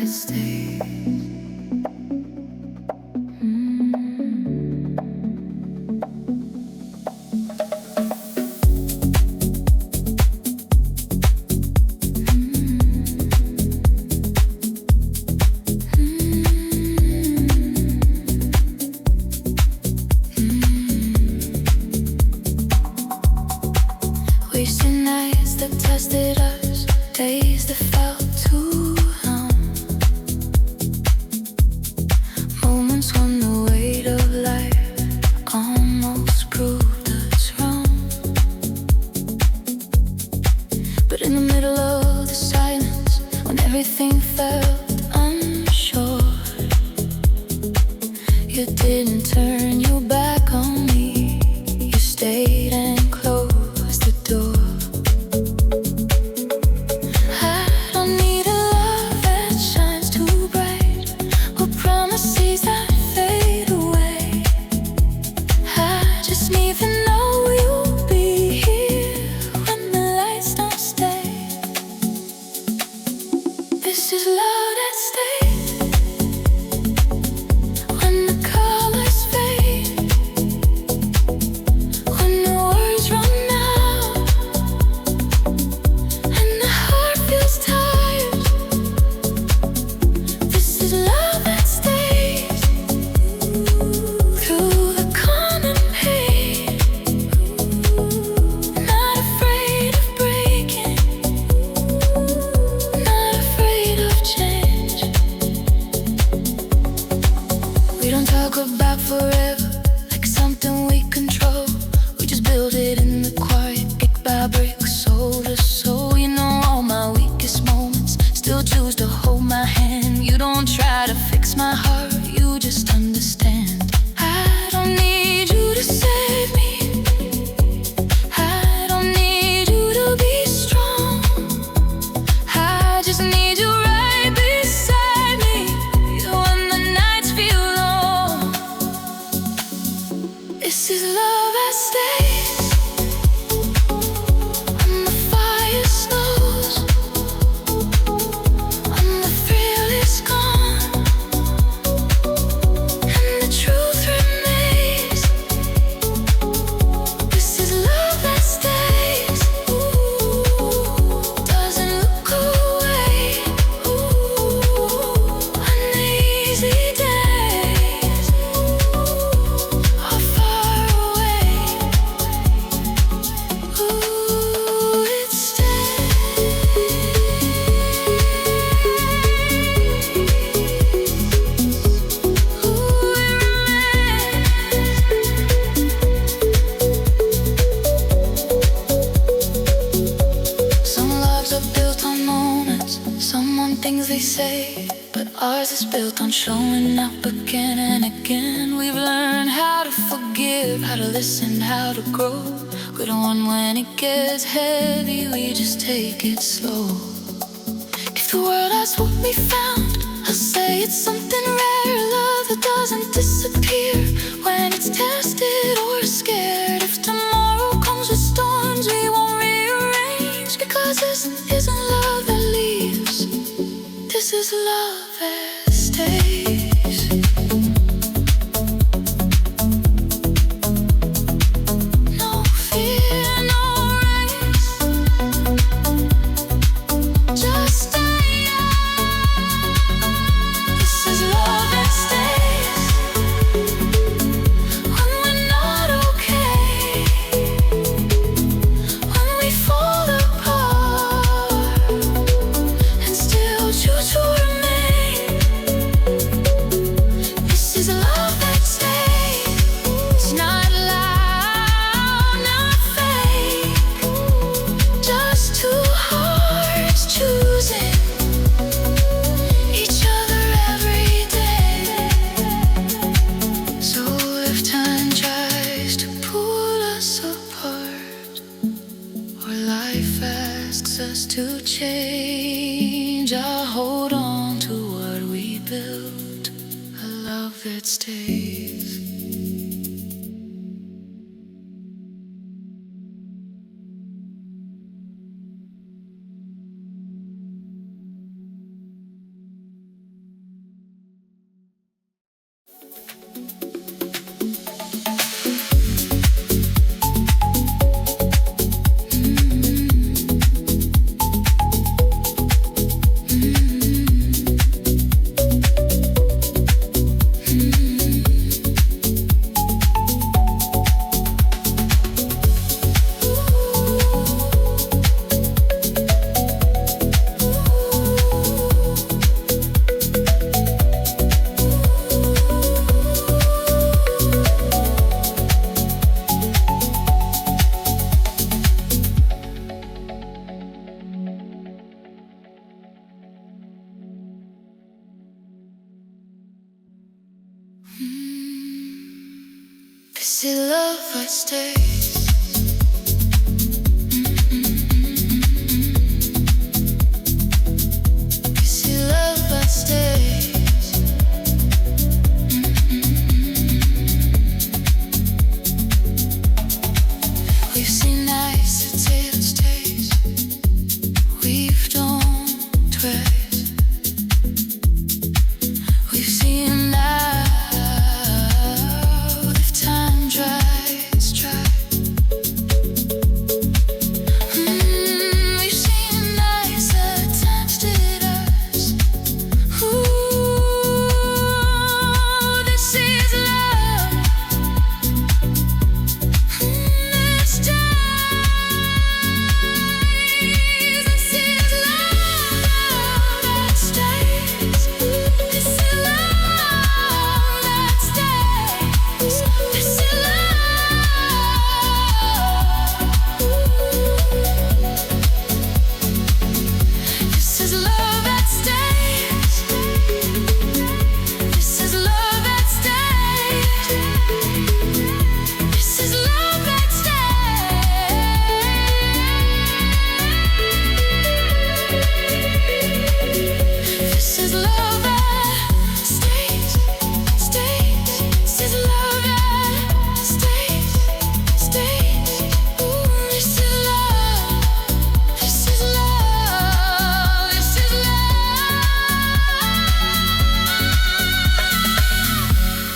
stays. Wasting nights that tested us, days that felt too long, moments when the weight of life almost proved us wrong. But in the middle of the silence, when everything felt unsure, you didn't turn your back on me. You stayed and closed the door. I don't need a love that shines too bright, or promises that fade away. I just need to know you'll be here when the lights don't stay. This is love that stays. When the colors fade, when the words run out, and the heart feels tired. This is love that stays. Through the calm and pain, not afraid of breaking, not afraid of change. We don't talk about forever like something we control. We just build it in the quiet, brick by brick, soul to soul. You know all my weakest moments, still choose to hold my hand. You don't try to fix my heart, you just understand. I don't need you to save me, I don't need you to be strong. I just need you right beside me when the nights feel long. This is love that stays. When the fire slows, when the thrill is gone, and the truth remains. This is love that stays. Doesn't look away. When the easy days are far away, it stays. Some loves are built on moments, some on things they say, but ours is built on showing up again and again. We've learned how to forgive, how to listen, how to grow. We don't want when it gets heavy, we just take it slow. If the world asks what we found, I'll say it's something rare, love that doesn't disappear when it's tested or scared. If tomorrow comes with storms, we won't rearrange, because this isn't love that leaves. This is love that stays. No fear, no race, just stay young. This is love that stays. When we're not okay, when we fall apart, and still choose to remain. This is love that stays. It's not loud, not fake, just two hearts choosing each other every day. So if time tries to pull us apart, or life asks us to change, I'll hold on to what we built, a love that stays. that stays. You see love that stays. We've seen nights that tails taste. We've done twice. We've seen loud if time dries dry. We've seen nights that tempted us. Ooh, this is love. This stays. This is love that stays. This is love that stays. This is love that stays. This is love that stays. This is love that stays. This is love that stays. Stays. This is love that stays. Stays. Ooh, this is love. This is love. This is love.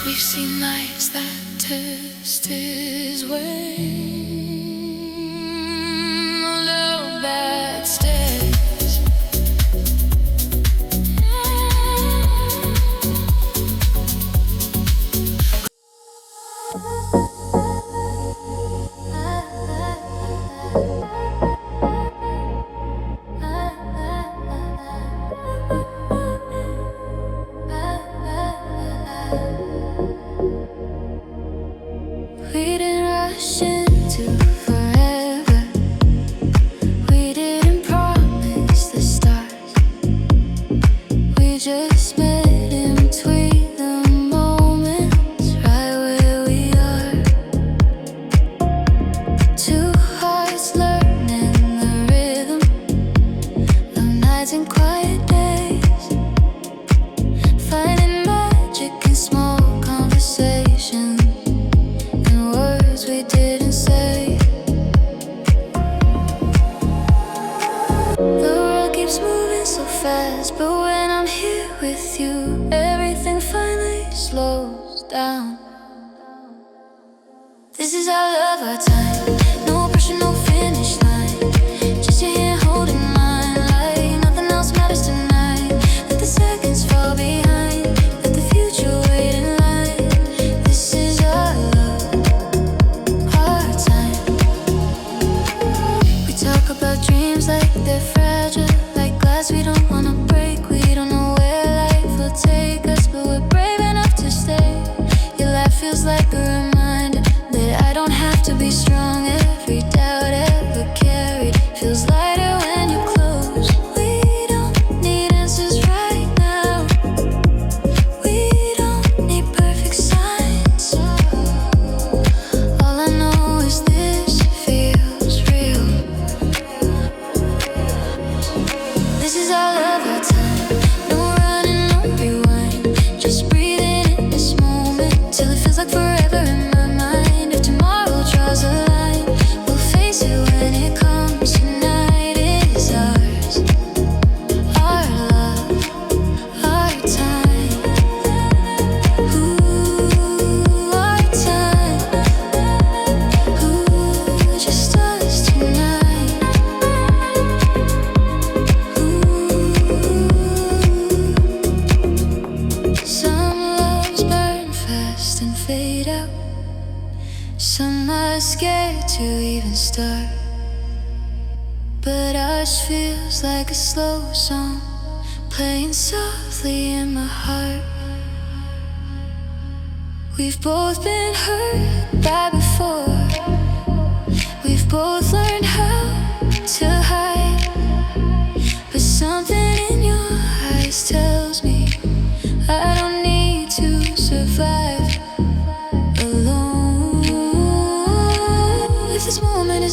We've seen nights that test his way. Love that stays. We didn't rush into forever. We didn't promise the stars. We just met in between the moments, right where we are. Two hearts learning the rhythm of nights and quiet days, finding magic in small conversations and words we didn't say. The world keeps moving so fast, but when I'm here with you, everything finally slows down. This is our love, our time. No pressure, no finish line. Just your hand holding mine, like nothing else matters tonight. Let the seconds fall behind. Let the future wait in line. This is our love, our time. We talk about dreams like they're fragile, like glass we don't wanna break. We don't know where life will take us, but we're brave enough to stay. Your laugh feels like a reminder that I don't have to be strong. Every doubt ever carried feels lighter when you're close. We don't need answers right now. We don't need perfect signs. All I know is this feels real. This is our love, our time. No running, no rewind. Just breathing in this moment till it feels like forever in my mind. If tomorrow draws a line, we'll face it when it comes. Tonight is ours, our love, our time. Ooh, our time. Ooh, just us tonight. Some loves burn fast and fade out. Some are scared to even start. But ours feels like a slow song playing softly in my heart. We've both been hurt by before. We've both learned how to hide. But something in your eyes tells me I don't need to survive alone.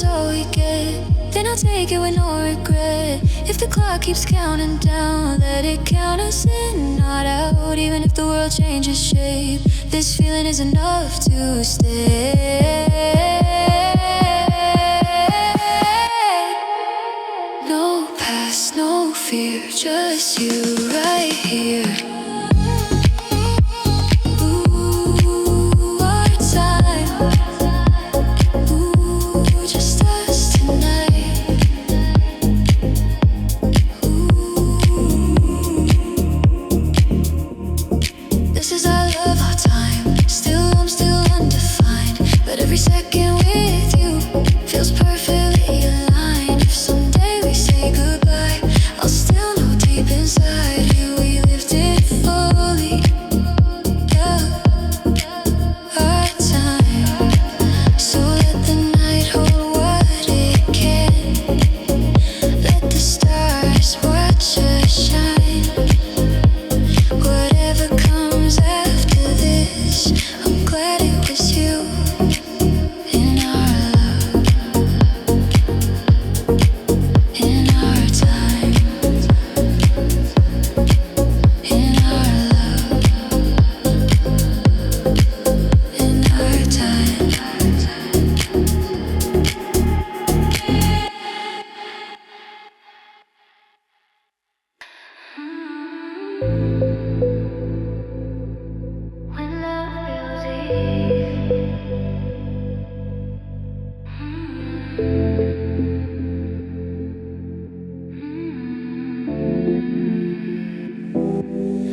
is all we get, then I'll take it with no regret. If the clock keeps counting down, let it count us in, not out. Even if the world changes shape, this feeling is enough to stay. No past, no fear, just you right here.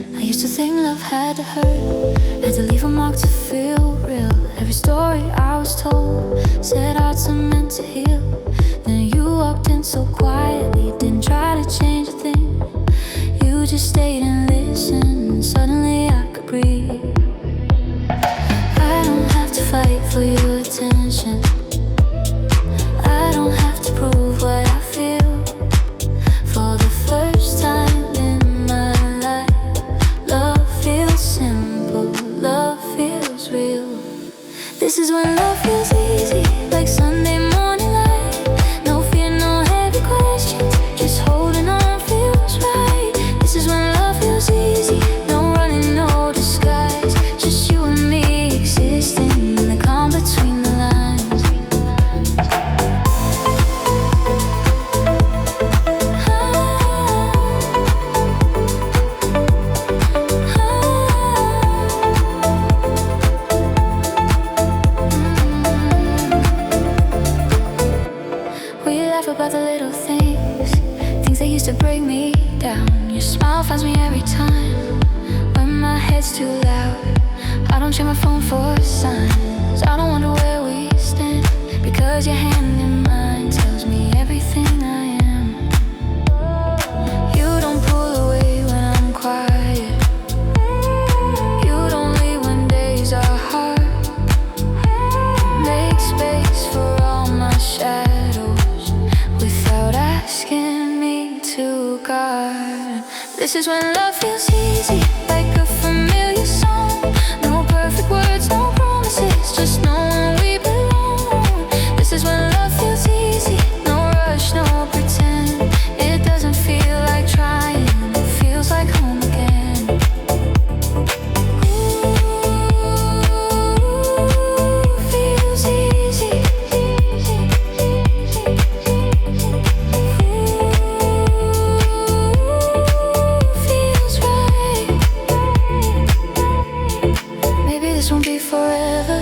I used to think love had to hurt, had to leave a mark to feel real. Every story I was told said hearts are meant to heal. Then you walked in so quietly, didn't try to change a thing. You just stayed and listened, and suddenly I could breathe. I don't have to fight for your attention, I don't have to prove what I feel. For the first time in my life, love feels simple, love feels real. This is when love feels easy, like Sunday morning light. No fear, no heavy questions, just holding on feels right. This is when love feels easy, no running, no disguise. Just you and me existing in the calm between the lines. About the little things, things that used to break me down. Your smile finds me every time when my head's too loud. I don't check my phone for signs, I don't wonder where we stand, because your hand in mine tells me everything I am. You don't pull away when I'm quiet, you don't leave when days are hard. Make space for all my shadows without asking me to guard. This is when love feels easy, like a familiar song. No perfect words, no promises, just knowing we belong. This is when love feels easy, no rush, no pretend. It doesn't feel like trying, it feels like home again. Ooh, feels easy. This won't be forever,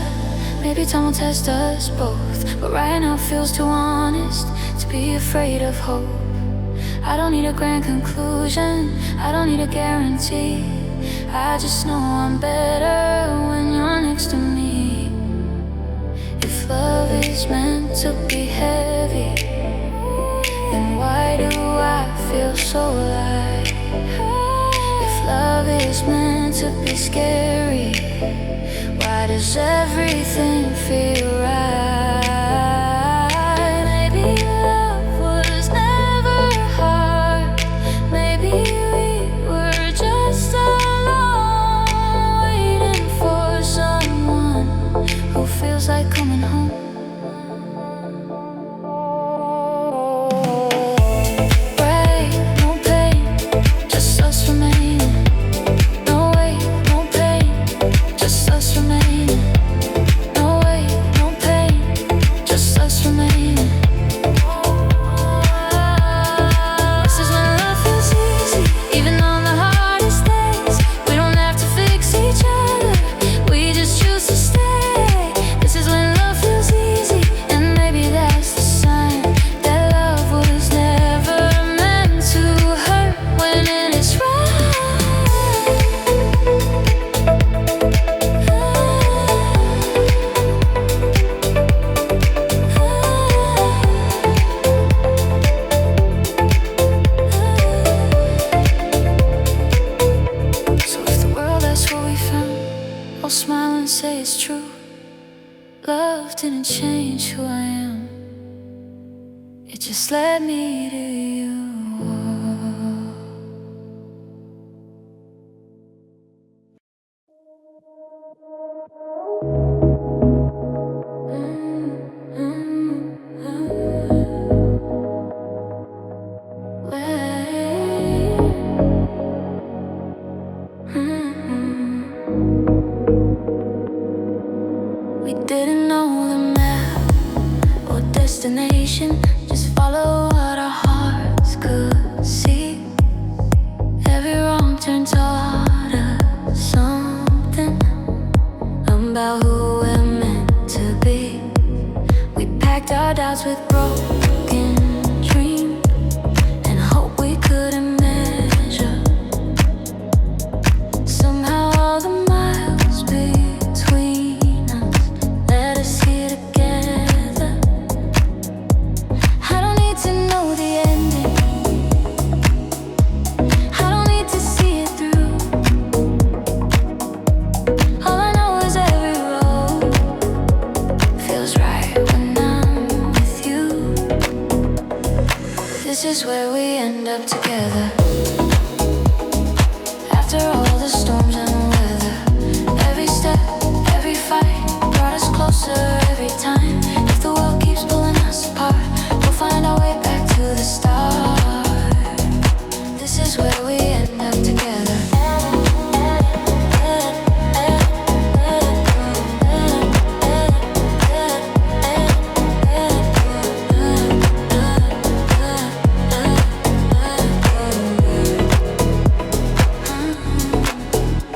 maybe time will test us both, but right now it feels too honest to be afraid of hope. I don't need a grand conclusion, I don't need a guarantee. I just know I'm better when you're next to me. If love is meant to be heavy, then why do I feel so light? If love is meant to be scary, why does everything feel right? Maybe love was never hard, maybe we were just alone, waiting for someone who feels like coming home. didn't change who I am. It just led me to you. We didn't know the map or destination, just follow what our hearts could see. Every wrong turn taught us something about who we're meant to be. We packed our doubts with broken dreams and hope we couldn't measure. Somehow all the miles between us led us here together. I don't need to know the ending, I don't need to see it through. All I know is every road feels right when I'm with you. This is where we end up together. After all the storms and weather, every step, every fight brought us closer every time. If the world keeps pulling us apart, we'll find our way back to the start. This is where we end up together.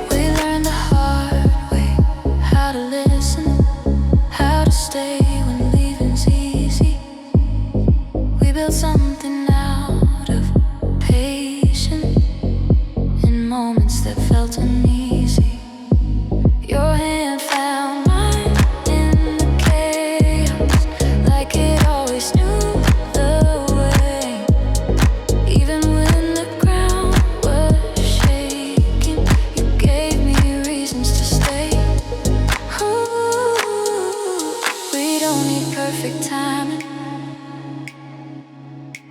We learned the hard way how to listen, how to stay when leaving's easy. We built something out of patience in moments that felt uneasy. Your hand found mine in the chaos, like it always knew the way. Even when the ground was shaking, you gave me reasons to stay. Ooh, we don't need perfect timing,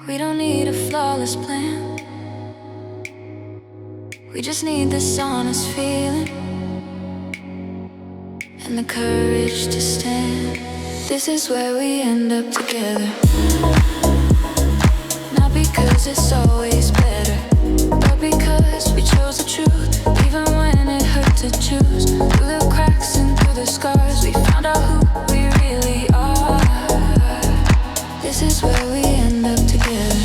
we don't need a flawless plan. We just need this honest feeling and the courage to stand. This is where we end up together. Not because it's always better, but because we chose the truth, even when it hurt to choose. Through the cracks and through the scars, we found out who we really are. This is where we end up together.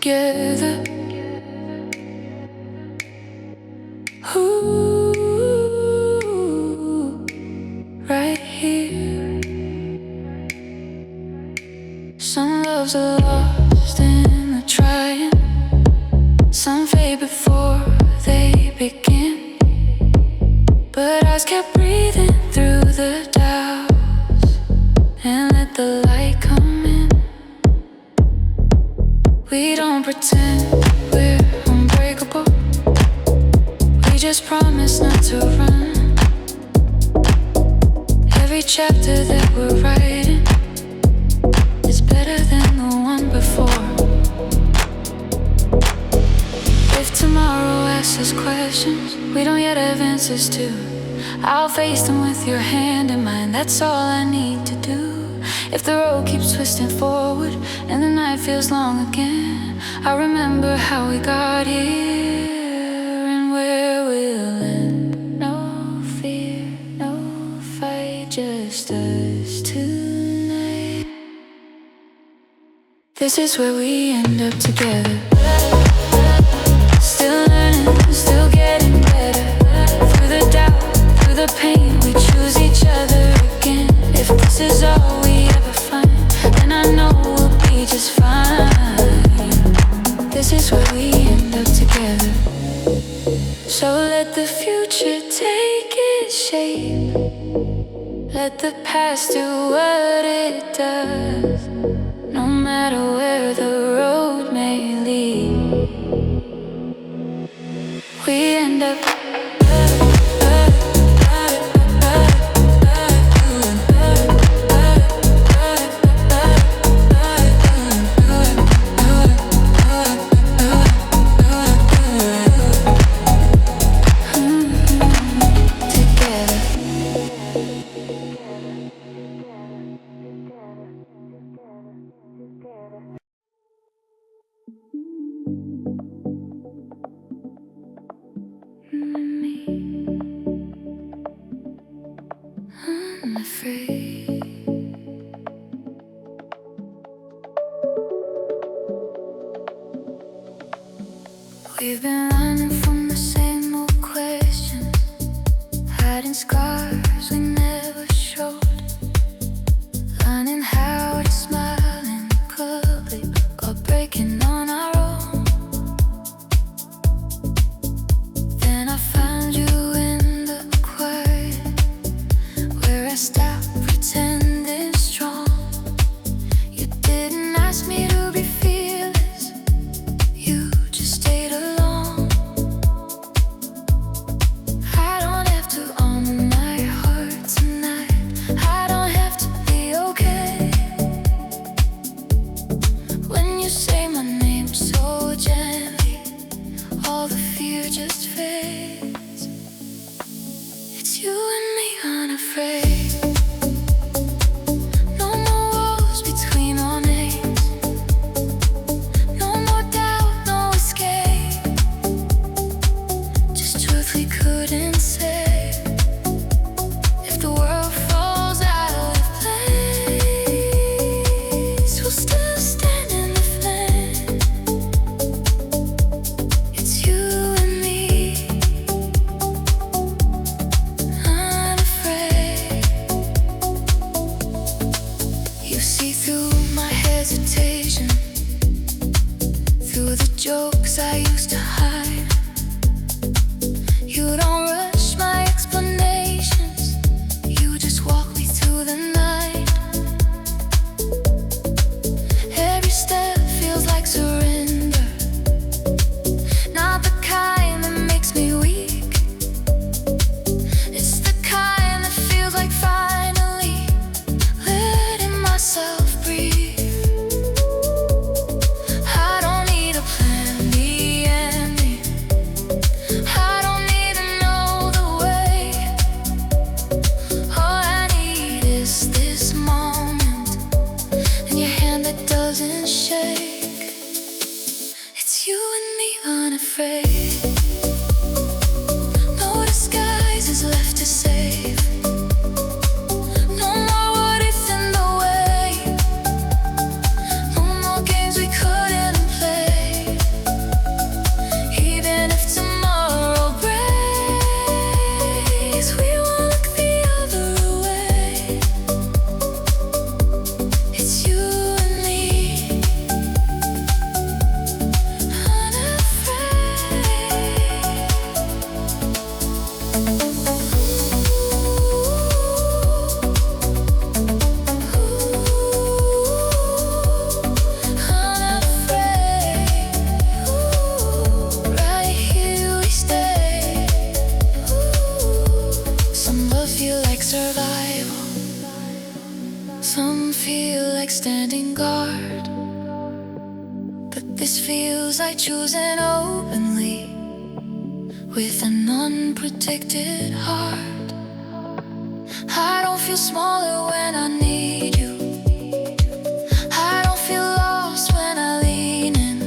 Together, ooh, right here. Some loves are lost in the trying, some fade before they begin. But I kept breathing through the doubts and let the light come in. We don't pretend we're unbreakable, we just promise not to run. Every chapter that we're writing is better than the one before. If tomorrow asks us questions we don't yet have answers to, I'll face them with your hand in mine, that's all I need to do. If the road keeps twisting forward and the night feels long again, I remember how we got here and where we'll end. No fear, no fight, just us tonight. This is where we end up together. Still learning, still getting better. Through the doubt, through the pain, we choose each other again. If this is all we ever find, then I know we'll be just fine. This is where we end up together. So let the its shape. Let the past do what it does, no matter where the road may lead. We end up unafraid. We've been running from the same old questions, hiding scars we never showed, learning how to smile in public or breaking on our own. Then I found you in the quiet, where I stopped pretending strong. You didn't ask me to be fearless, you just stayed alone. I don't have to own my heart tonight, I don't have to be okay. When you say my name so gently, all the fear just fades. It's you and me, unafraid. No more walls between our names, no more doubt, no escape. Just truth we couldn't say. If the world falls out of place, we'll still stand in the flame. It's you and me, unafraid. You see through my hesitation, through the jokes I used to hide. You don't rush my explanations, you just walk me through the night. Every step feels like surrender, not the kind that makes me weak. It's the kind that feels like finally letting myself breathe. I don't need a plan B ending, I don't need to know the way. All I need is this moment, and your hand that doesn't shake. It's you and me, unafraid. No disguises left to save, no more what if in the way, no more games we couldn't play. Even if tomorrow breaks, we won't look the other way. It's you and me, unafraid. Right here we stay. Some love feel like survival, some feel like standing guard, but this feels like choosing openly with an unprotected heart. I don't feel smaller when I need you, I don't feel lost when I lean in.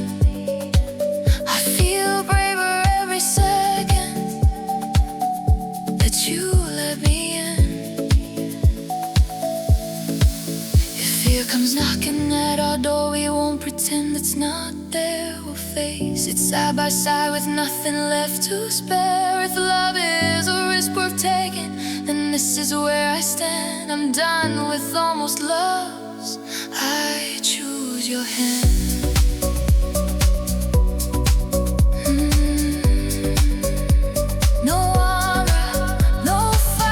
I feel braver every second that you let me in. If fear comes knocking at our door, we won't pretend it's not there. We'll face it side by side with nothing left to spare. If love is a risk worth taking, then this is where I stand. I'm done with almost loves, I choose your hand. No honor, no fight.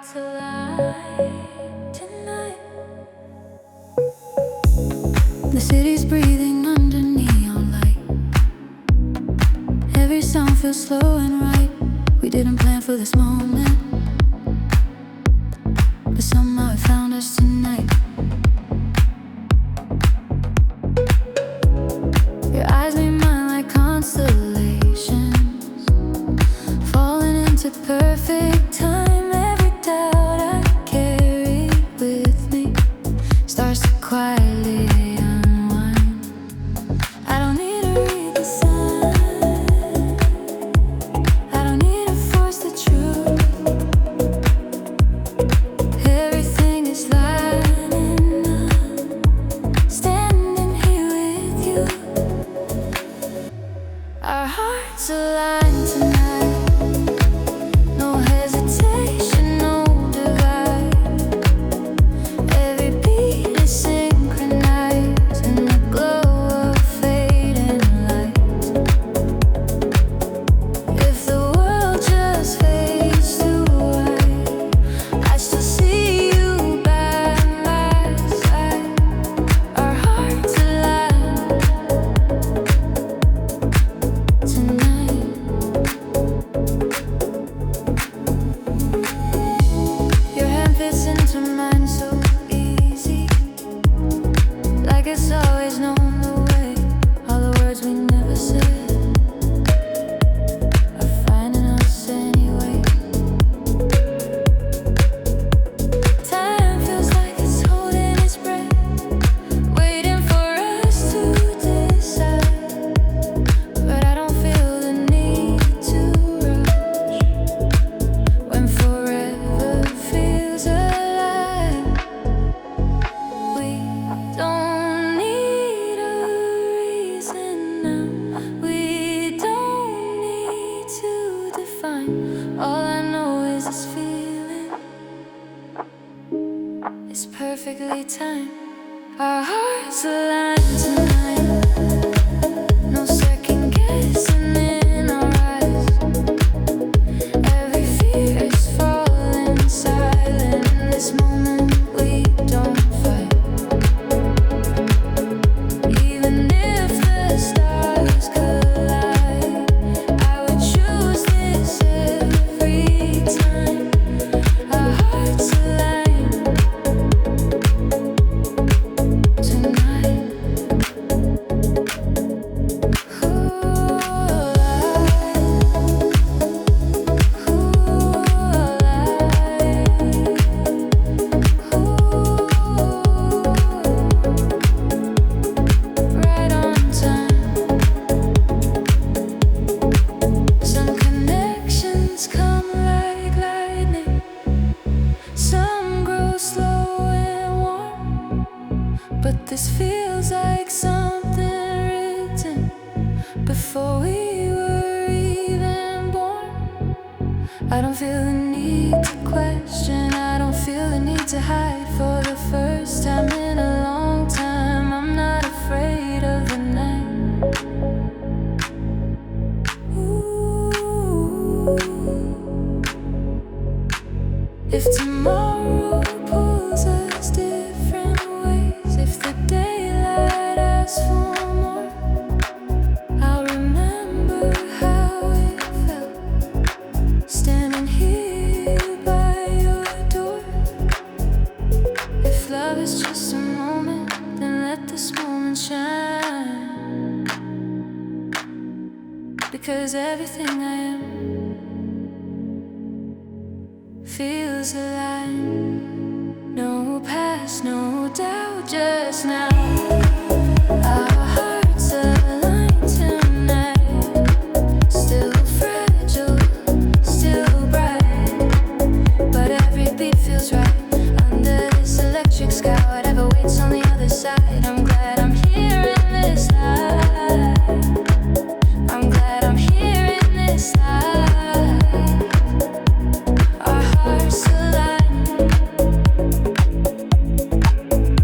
hearts alive tonight. The city's breathing under neon light. Every sound feels slow and right. We didn't plan for this moment, but somehow it found us tonight. Your eyes lead mine like constellations, falling into perfect time. Every doubt I carry with me starts to quietly unwind. I don't need to read the signs, I don't need to force the truth. Everything is lining up, standing here with you. Our hearts align tonight. No hesitation, no divide. Every beat is synchronized in the glow of fading lights. If the world just fades to white, I still see you by my side. Our hearts align tonight. Your hand fits into mine so easy, like it's always known the way. All the words we never said are finding us anyway. Time feels like it's holding its breath, waiting for us to decide. But I don't feel the need to rush when forever feels alive. We don't need a reason now. We don't need to define. All I know is this feeling is perfectly timed. Our hearts align tonight. No second guessing in our eyes. Every fear is falling silent. In this moment we don't fight. Even if the stars collide, I would choose this every time. Our hearts align tonight. Right on time. Some connections come like lightning, some grow slow and warm, but this feels like something written before we were even born. I don't feel the need to question, I don't feel the need to hide. For the first time in a long time, I'm not afraid of the night. Ooh. If tomorrow pulls us different ways, if the daylight asks for more, I'll remember how it felt standing here by your door. If love is just a moment, then let this moment shine. Because everything I am feels alive. No past, no doubt, just now. Our hearts align tonight. Still fragile, still bright, but every beat feels right. Under this electric sky, whatever waits on the other side. I'm glad I'm here in this light. I'm glad I'm here in this light. Our hearts align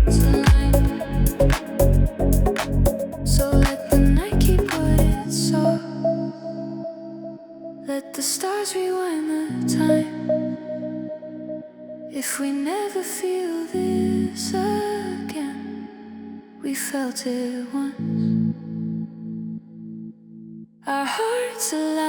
tonight. So let the night keep what it saw. Let the stars rewind the time. If we never feel this again, we felt it once. Our hearts align.